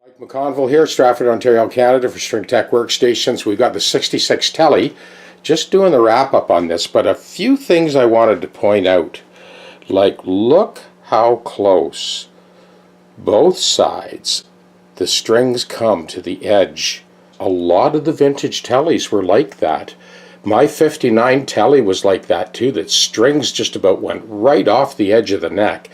Mike McConville here, Stratford, Ontario, Canada for String Tech Workstations. We've got the 66 Tele. Just doing the wrap up on this, but a few things I wanted to point out. Like, look how close both sides the strings come to the edge. A lot of the vintage Teles were like that. My 59 Tele was like that too, that strings just about went right off the edge of the neck.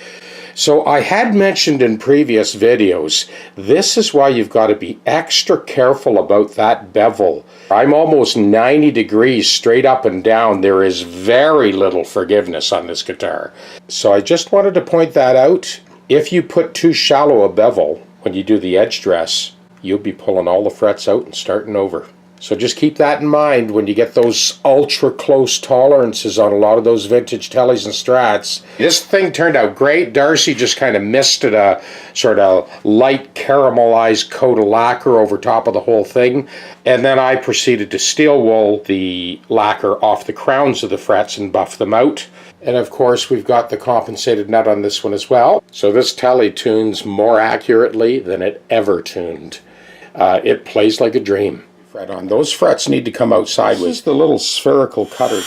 So I had mentioned in previous videos, this is why you've got to be extra careful about that bevel. I'm almost 90 degrees straight up and down. There is very little forgiveness on this guitar. So I just wanted to point that out. If you put too shallow a bevel when you do the edge dress, you'll be pulling all the frets out and starting over. So just keep that in mind when you get those ultra close tolerances on a lot of those vintage Teles and Strats. This thing turned out great. Darcy just kind of misted a sort of light caramelized coat of lacquer over top of the whole thing. And then I proceeded to steel wool the lacquer off the crowns of the frets and buff them out. And of course we've got the compensated nut on this one as well. So this Tele tunes more accurately than it ever tuned. It plays like a dream. Fret on. Those frets need to come out sideways. This is the little spherical cutter that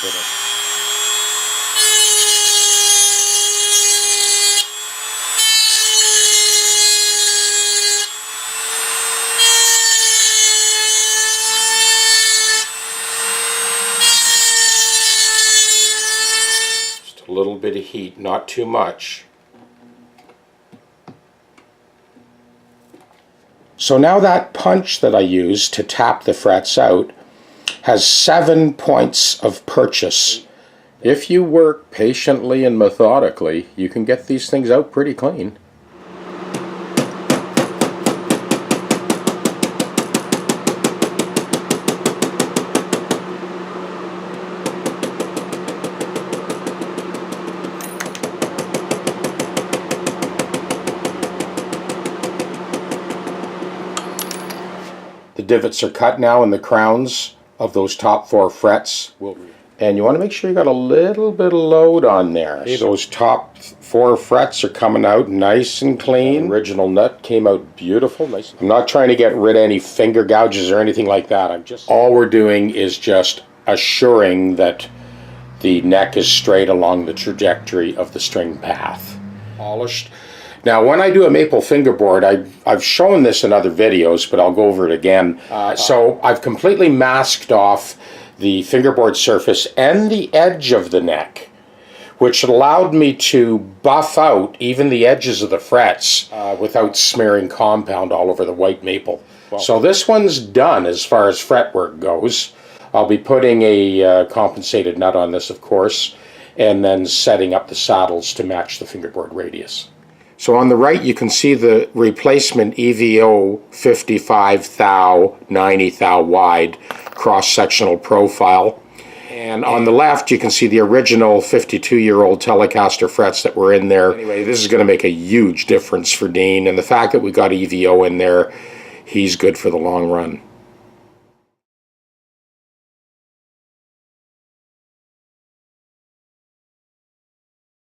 just a little bit of heat, not too much. So now that punch that I used to tap the frets out has 7 points of purchase. If you work patiently and methodically, you can get these things out pretty clean. The divots are cut now in the crowns of those top 4 frets. And you want to make sure you got a little bit of load on there. Those top 4 frets are coming out nice and clean. The original nut came out beautiful. Nice. I'm not trying to get rid of any finger gouges or anything like that. All we're doing is just assuring that the neck is straight along the trajectory of the string path. Polished. Now, when I do a maple fingerboard, I've shown this in other videos, but I'll go over it again. So I've completely masked off the fingerboard surface and the edge of the neck, which allowed me to buff out even the edges of the frets without smearing compound all over the white maple. Wow. So this one's done as far as fretwork goes. I'll be putting a compensated nut on this, of course, and then setting up the saddles to match the fingerboard radius. So on the right you can see the replacement EVO 55 thou, 90 thou wide cross-sectional profile. And on the left you can see the original 52-year-old Telecaster frets that were in there. Anyway, this is going to make a huge difference for Dean, and the fact that we got EVO in there, he's good for the long run.